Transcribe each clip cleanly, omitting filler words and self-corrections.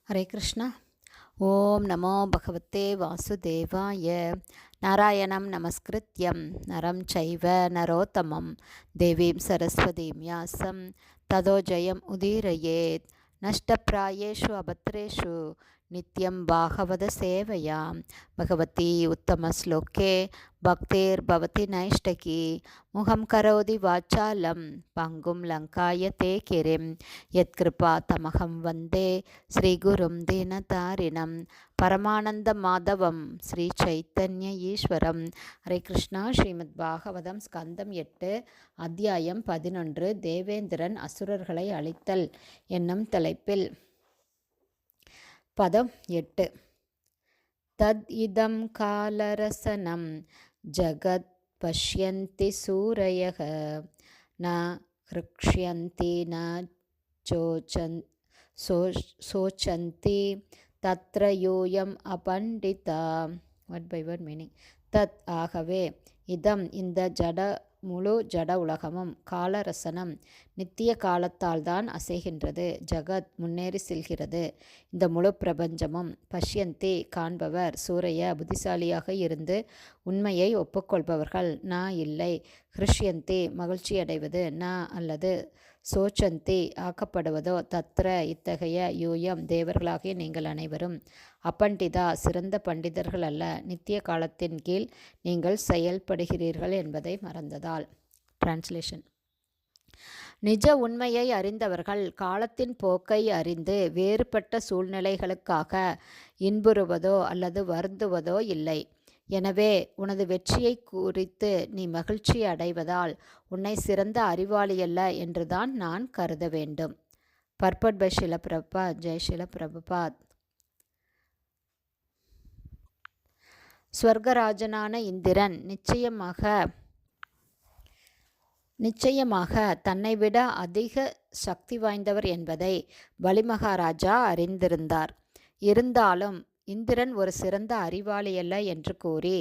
ஹரே கிருஷ்ணா. ஓம் நமோ பகவத்தே வாசுதேவாய. நாராயணம் நமஸ்கிருத்யம் நரம் சைவ நரோத்தமம் தேவீம் சரஸ்வதீம் யாசம் ததோ ஜெயம் உதீரயேத். நஷ்டப்பிராயேஷு அபத்ரேஷு நித்யம் பாகவத சேவையாம். பகவதி உத்தமஸ்லோகே பக்தேர்பவதி நைஷ்டகி முகம் கரோதி வாச்சாலம் பங்கும் லங்காய தே கிரிம் யத்கிருபா தமகம் வந்தே ஸ்ரீகுரும் தீனதாரிணம் பரமானந்த மாதவம் ஸ்ரீ சைத்தன்ய ஈஸ்வரம். ஹரே கிருஷ்ணா. ஸ்ரீமத் பாகவதம் ஸ்கந்தம் 8 அத்தியாயம் 11 தேவேந்திரன் அசுரர்களை அழித்தல் என்னும் தலைப்பில் பதம் 8. தத் இதம் காலரசனம் ஜகத் பஷ்யந்தி சூரயக ந ஹ்ருக்ஷ்யந்தி ந சோச்சந்தி தத்ர யூயம் அபண்டிதா. வட் பை வட் மீனிங். தத் ஆகவே, இதம் இந்த முழு ஜட உலகமும் காலரசனம் நித்திய காலத்தால் தான் அசைகின்றது. ஜகத் முன்னேறி செல்கிறது. இந்த முழு பிரபஞ்சமும் பஷ்யந்தி காண்பவர் சூரைய புத்திசாலியாக இருந்து உண்மையை ஒப்புக்கொள்பவர்கள் ந இல்லை. ஹிருஷ்யந்தி மகிழ்ச்சியடைவது ந அல்லது சோச்சந்தி ஆக்கப்படுவதோ தத்ர இத்தகைய யூயம் தேவர்களாகிய நீங்கள் அனைவரும் அப்பண்டிதா சிறந்த பண்டிதர்கள் அல்ல. நித்திய காலத்தின் கீழ் நீங்கள் செயல்படுகிறீர்கள் என்பதை மறந்ததால். டிரான்ஸ்லேஷன். நிஜ உண்மையை அறிந்தவர்கள் காலத்தின் போக்கை அறிந்து வேறுபட்ட சூழ்நிலைகளுக்காக இன்புறுவதோ அல்லது வருந்துவதோ இல்லை. எனவே உனது வெற்றியை குறித்து நீ மகிழ்ச்சி அடைவதால் உன்னை சிறந்த அறிவாளியல்ல என்றுதான் நான் கருத வேண்டும். பர்பட் பை ஷில பிரபுபாத். ஜெய் ஷில பிரபுபாத். ஸ்வர்கராஜனான இந்திரன் நிச்சயமாக தன்னை விட அதிக சக்தி வாய்ந்தவர் என்பதை பலிமகாராஜா அறிந்திருந்தார். இருந்தாலும் இந்திரன் ஒரு சிறந்த அறிவாளியல்ல என்று கூறி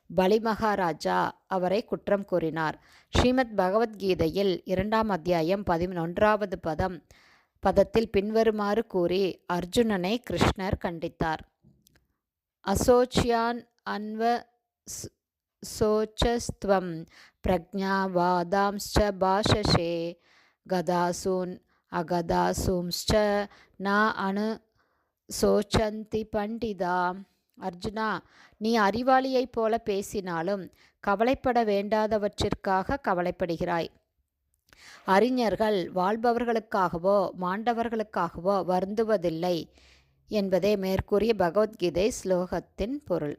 பலிமகாராஜா அவரை குற்றம் கூறினார். ஸ்ரீமத் பகவத்கீதையில் 2ஆம் அத்தியாயம் 11வது பதத்தில் பின்வருமாறு கூறி அர்ஜுனனை கிருஷ்ணர் கண்டித்தார். அசோச்யான் அன்வ சோச்சஸ்த்வம் பிரக்ஞாவாதாம்ஸ்ச பாஷசே கதாசூன் அகதாசூம்ஸ்ச ந அனு சோச்சந்தி பண்டிதா. அர்ஜுனா, நீ அறிவாளியைப் போல பேசினாலும் கவலைப்பட வேண்டாதவற்றிற்காக கவலைப்படுகிறாய். அறிஞர்கள் வாழ்பவர்களுக்காகவோ மாண்டவர்களுக்காகவோ வருந்துவதில்லை என்பதே மேற்கூறிய பகவத்கீதை ஸ்லோகத்தின் பொருள்.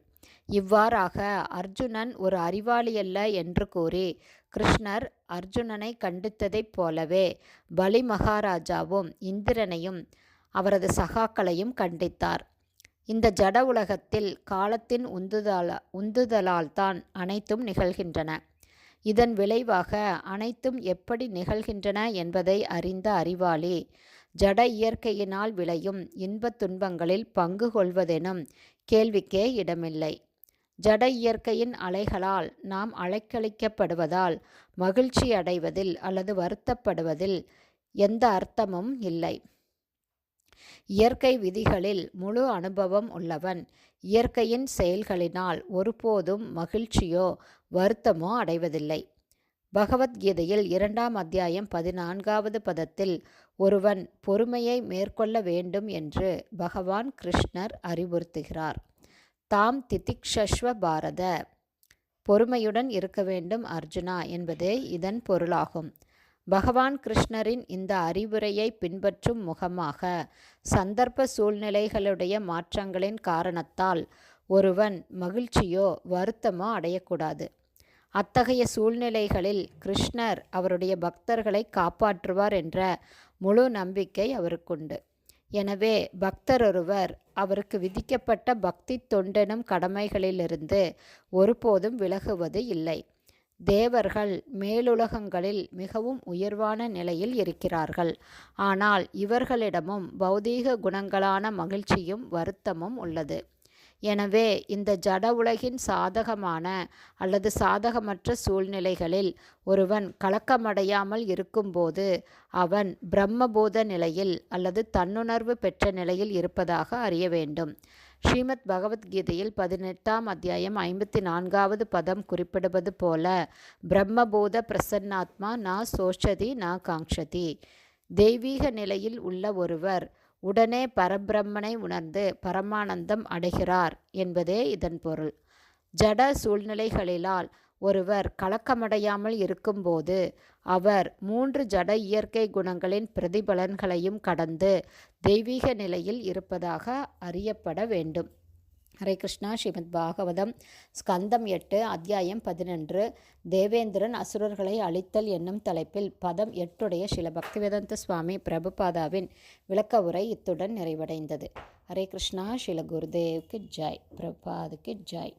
இவ்வாறாக அர்ஜுனன் ஒரு அறிவாளியல்ல என்று கூறி கிருஷ்ணர் அர்ஜுனனை கண்டித்ததைப் போலவே பலி மகாராஜாவும் இந்திரனையும் அவரது சகாக்களையும் கண்டித்தார். இந்த ஜட உலகத்தில் காலத்தின் உந்துதலால் தான் அனைத்தும் நிகழ்கின்றன. இதன் விளைவாக அனைத்தும் எப்படி நிகழ்கின்றன என்பதை அறிந்த அறிவாளி ஜட இயற்கையினால் விளையும் இன்பத் துன்பங்களில் பங்கு கொள்வதெனும் கேள்விக்கே இடமில்லை. ஜட இயற்கையின் அலைகளால் நாம் அலைக்கழிக்கப்படுவதால் மகிழ்ச்சி அடைவதில் அல்லது வருத்தப்படுவதில் எந்த அர்த்தமும் இல்லை. இயற்கை விதிகளில் முழு அனுபவம் உள்ளவன் இயற்கையின் செயல்களினால் ஒருபோதும் மகிழ்ச்சியோ வருத்தமோ அடைவதில்லை. பகவத்கீதையில் 2ஆம் அத்தியாயம் 14வது பதத்தில் ஒருவன் பொறுமையை மேற்கொள்ள வேண்டும் என்று பகவான் கிருஷ்ணர் அறிவுறுத்துகிறார். தாம் திதிக்ஷஸ்வ பாரத, பொறுமையுடன் இருக்க வேண்டும் அர்ஜுனா என்பதே இதன் பொருளாகும். பகவான் கிருஷ்ணரின் இந்த அறிவுரையை பின்பற்றும் முகமாக சந்தர்ப்ப சூழ்நிலைகளுடைய மாற்றங்களின் காரணத்தால் ஒருவன் மகிழ்ச்சியோ வருத்தமோ அடையக்கூடாது. அத்தகைய சூழ்நிலைகளில் கிருஷ்ணர் அவருடைய பக்தர்களை காப்பாற்றுவார் என்ற முழு நம்பிக்கை அவருக்குண்டு. எனவே பக்தரொருவர் அவருக்கு விதிக்கப்பட்ட பக்தி தொண்டெனும் கடமைகளிலிருந்து ஒருபோதும் விலகுவது இல்லை. தேவர்கள் மேலுலகங்களில் மிகவும் உயர்வான நிலையில் இருக்கிறார்கள். ஆனால் இவர்களிடமும் பௌதீக குணங்களான மகிழ்ச்சியும் வருத்தமும் உள்ளது. எனவே இந்த ஜட உலகின் சாதகமான அல்லது சாதகமற்ற சூழ்நிலைகளில் ஒருவன் கலக்கமடையாமல் இருக்கும்போது அவன் பிரம்மபோத நிலையில் அல்லது தன்னுணர்வு பெற்ற நிலையில் இருப்பதாக அறிய வேண்டும். ஸ்ரீமத் பகவத்கீதையில் 18ஆம் அத்தியாயம் 54வது பதம் குறிப்பிடுவது போல, பிரம்மபோத பிரசன்னாத்மா ந சோச்சதி ந காங்க்ஷதி. தெய்வீக நிலையில் உள்ள ஒருவர் உடனே பரபிரம்மனை உணர்ந்து பரமானந்தம் அடைகிறார் என்பதே இதன் பொருள். ஜட சூழ்நிலைகளிலால் ஒருவர் கலக்கமடையாமல் இருக்கும்போது அவர் 3 ஜட இயற்கை குணங்களின் பிரதிபலன்களையும் கடந்து தெய்வீக நிலையில் இருப்பதாக அறியப்பட வேண்டும். ஹரே கிருஷ்ணா. ஸ்ரீமத் பாகவதம் ஸ்கந்தம் 8 அத்தியாயம் 11 தேவேந்திரன் அசுரர்களை அழித்தல் என்னும் தலைப்பில் பதம் 8 ஸ்ரீல பக்திவேதாந்த சுவாமி பிரபுபாதாவின் விளக்க உரை இத்துடன் நிறைவடைந்தது. ஹரே கிருஷ்ணா. ஸ்ரீல குருதேவ்க்கு ஜெய். பிரபுபாதுக்கு ஜெய்.